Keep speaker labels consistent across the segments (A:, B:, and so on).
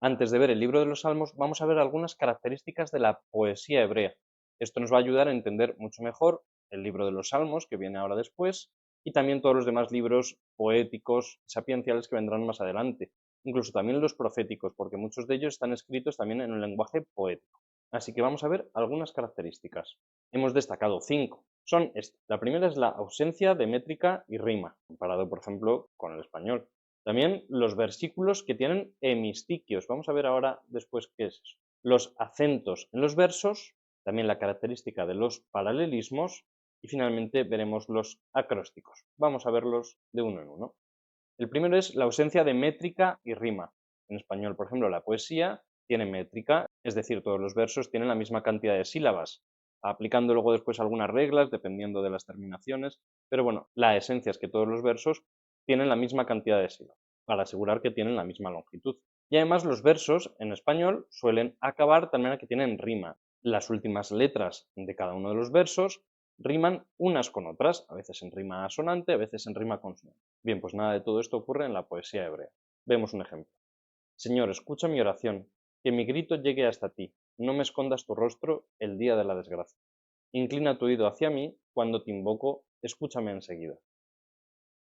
A: Antes de ver el libro de los Salmos, vamos a ver algunas características de la poesía hebrea. Esto nos va a ayudar a entender mucho mejor el libro de los Salmos, que viene ahora después, y también todos los demás libros poéticos, sapienciales que vendrán más adelante. Incluso también los proféticos, porque muchos de ellos están escritos también en un lenguaje poético. Así que vamos a ver algunas características. Hemos destacado 5. Son estas. La primera es la ausencia de métrica y rima, comparado, por ejemplo, con el español. También los versículos que tienen hemistiquios. Vamos a ver ahora después qué es eso. Los acentos en los versos, también la característica de los paralelismos y finalmente veremos los acrósticos. Vamos a verlos de uno en uno. El primero es la ausencia de métrica y rima. En español, por ejemplo, la poesía tiene métrica, es decir, todos los versos tienen la misma cantidad de sílabas, aplicando luego después algunas reglas dependiendo de las terminaciones, pero bueno, la esencia es que todos los versos tienen la misma cantidad de sílabas, para asegurar que tienen la misma longitud. Y además los versos en español suelen acabar también a que tienen rima. Las últimas letras de cada uno de los versos riman unas con otras, a veces en rima asonante, a veces en rima consonante. Bien, pues nada de todo esto ocurre en la poesía hebrea. Vemos un ejemplo. Señor, escucha mi oración, que mi grito llegue hasta ti. No me escondas tu rostro el día de la desgracia. Inclina tu oído hacia mí, cuando te invoco, escúchame enseguida.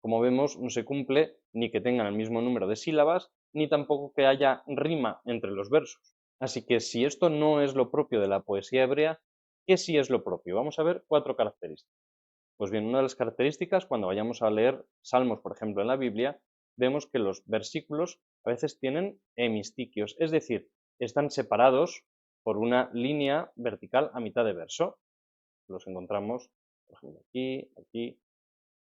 A: Como vemos, no se cumple ni que tengan el mismo número de sílabas, ni tampoco que haya rima entre los versos. Así que si esto no es lo propio de la poesía hebrea, ¿qué sí es lo propio? Vamos a ver 4 características. Pues bien, una de las características, cuando vayamos a leer salmos, por ejemplo, en la Biblia, vemos que los versículos a veces tienen hemistiquios, es decir, están separados por una línea vertical a mitad de verso. Los encontramos, por ejemplo, aquí, aquí.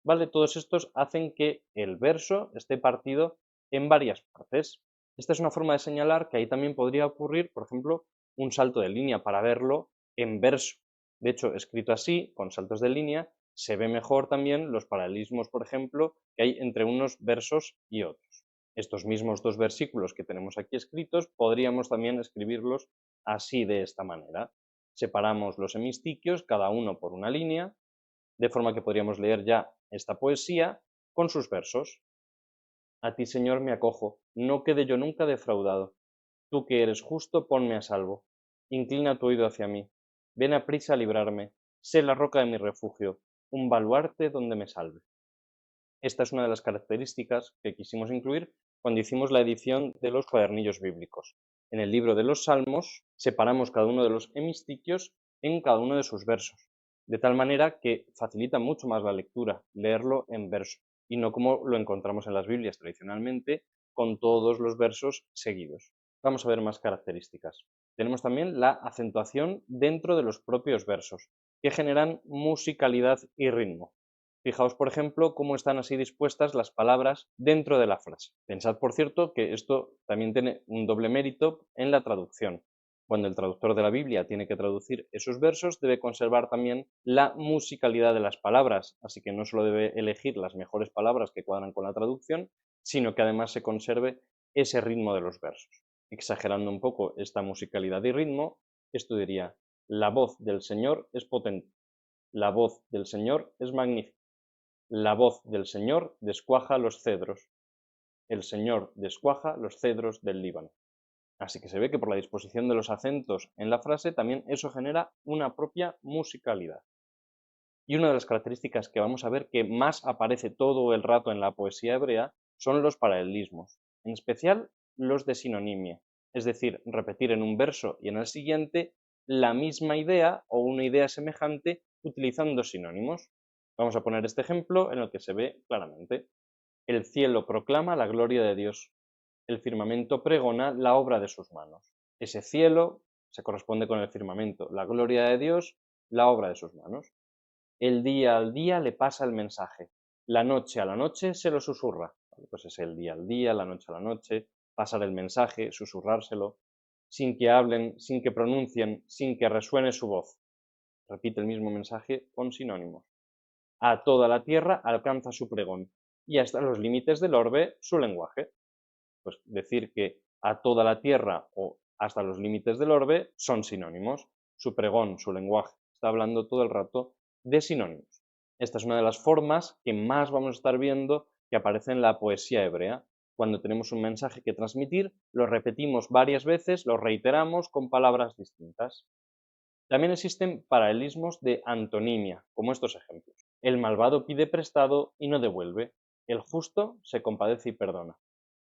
A: ¿Vale? Todos estos hacen que el verso esté partido en varias partes. Esta es una forma de señalar que ahí también podría ocurrir, por ejemplo, un salto de línea para verlo en verso. De hecho, escrito así, con saltos de línea, se ve mejor también los paralelismos, por ejemplo, que hay entre unos versos y otros. Estos mismos 2 versículos que tenemos aquí escritos, podríamos también escribirlos así, de esta manera. Separamos los hemistiquios, cada uno por una línea, de forma que podríamos leer ya esta poesía con sus versos. A ti, Señor, me acojo, no quede yo nunca defraudado. Tú que eres justo, ponme a salvo. Inclina tu oído hacia mí. Ven a prisa a librarme. Sé la roca de mi refugio, un baluarte donde me salve. Esta es una de las características que quisimos incluir cuando hicimos la edición de los cuadernillos bíblicos. En el libro de los Salmos separamos cada uno de los hemistiquios en cada uno de sus versos, de tal manera que facilita mucho más la lectura, leerlo en verso, y no como lo encontramos en las Biblias tradicionalmente, con todos los versos seguidos. Vamos a ver más características. Tenemos también la acentuación dentro de los propios versos, que generan musicalidad y ritmo. Fijaos, por ejemplo, cómo están así dispuestas las palabras dentro de la frase. Pensad, por cierto, que esto también tiene un doble mérito en la traducción. Cuando el traductor de la Biblia tiene que traducir esos versos, debe conservar también la musicalidad de las palabras, así que no solo debe elegir las mejores palabras que cuadran con la traducción, sino que además se conserve ese ritmo de los versos. Exagerando un poco esta musicalidad y ritmo, esto diría: la voz del Señor es potente, la voz del Señor es magnífica. La voz del Señor descuaja los cedros. El Señor descuaja los cedros del Líbano. Así que se ve que por la disposición de los acentos en la frase también eso genera una propia musicalidad. Y una de las características que vamos a ver que más aparece todo el rato en la poesía hebrea son los paralelismos, en especial los de sinonimia, es decir, repetir en un verso y en el siguiente la misma idea o una idea semejante utilizando sinónimos. Vamos a poner este ejemplo en el que se ve claramente. El cielo proclama la gloria de Dios, el firmamento pregona la obra de sus manos. Ese cielo se corresponde con el firmamento, la gloria de Dios, la obra de sus manos. El día al día le pasa el mensaje, la noche a la noche se lo susurra. Pues es el día al día, la noche a la noche, pasar el mensaje, susurrárselo, sin que hablen, sin que pronuncien, sin que resuene su voz. Repite el mismo mensaje con sinónimos. A toda la tierra alcanza su pregón, y hasta los límites del orbe su lenguaje. Pues decir que a toda la tierra o hasta los límites del orbe son sinónimos. Su pregón, su lenguaje. Está hablando todo el rato de sinónimos. Esta es una de las formas que más vamos a estar viendo que aparece en la poesía hebrea. Cuando tenemos un mensaje que transmitir, lo repetimos varias veces, lo reiteramos con palabras distintas. También existen paralelismos de antonimia, como estos ejemplos. El malvado pide prestado y no devuelve. El justo se compadece y perdona.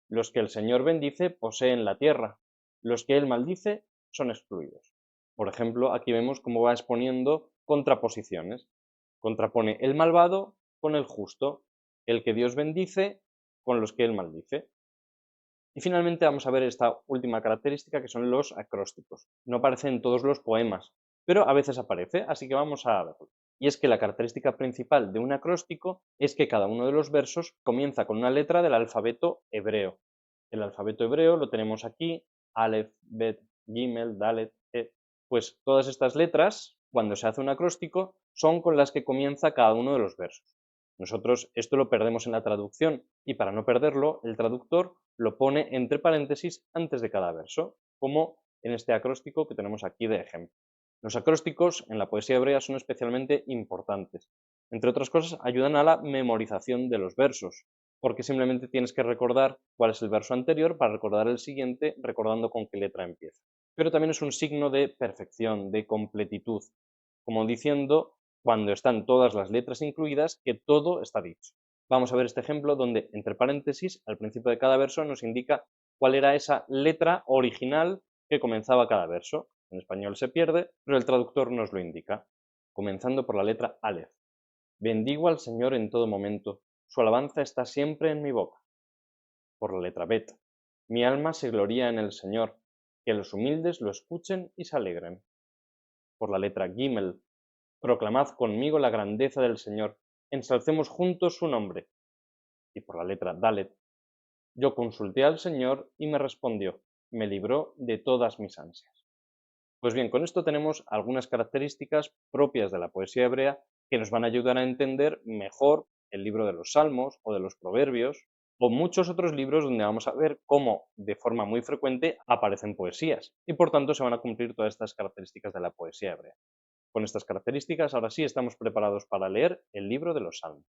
A: Los que el Señor bendice poseen la tierra. Los que Él maldice son excluidos. Por ejemplo, aquí vemos cómo va exponiendo contraposiciones. Contrapone el malvado con el justo, el que Dios bendice con los que Él maldice. Y finalmente vamos a ver esta última característica que son los acrósticos. No aparece en todos los poemas, pero a veces aparece, así que vamos a verlo. Y es que la característica principal de un acróstico es que cada uno de los versos comienza con una letra del alfabeto hebreo. El alfabeto hebreo lo tenemos aquí, Aleph, Bet, Gimel, Dalet, He. Pues todas estas letras, cuando se hace un acróstico, son con las que comienza cada uno de los versos. Nosotros esto lo perdemos en la traducción y para no perderlo, el traductor lo pone entre paréntesis antes de cada verso, como en este acróstico que tenemos aquí de ejemplo. Los acrósticos en la poesía hebrea son especialmente importantes. Entre otras cosas, ayudan a la memorización de los versos, porque simplemente tienes que recordar cuál es el verso anterior para recordar el siguiente, recordando con qué letra empieza. Pero también es un signo de perfección, de completitud, como diciendo, cuando están todas las letras incluidas, que todo está dicho. Vamos a ver este ejemplo donde, entre paréntesis, al principio de cada verso nos indica cuál era esa letra original que comenzaba cada verso. En español se pierde, pero el traductor nos lo indica, comenzando por la letra Aleph. Bendigo al Señor en todo momento, su alabanza está siempre en mi boca. Por la letra Bet. Mi alma se gloría en el Señor, que los humildes lo escuchen y se alegren. Por la letra Gimel. Proclamad conmigo la grandeza del Señor, ensalcemos juntos su nombre. Y por la letra Dalet. Yo consulté al Señor y me respondió, me libró de todas mis ansias. Pues bien, con esto tenemos algunas características propias de la poesía hebrea que nos van a ayudar a entender mejor el libro de los Salmos o de los Proverbios o muchos otros libros donde vamos a ver cómo de forma muy frecuente aparecen poesías y por tanto se van a cumplir todas estas características de la poesía hebrea. Con estas características, ahora sí estamos preparados para leer el libro de los Salmos.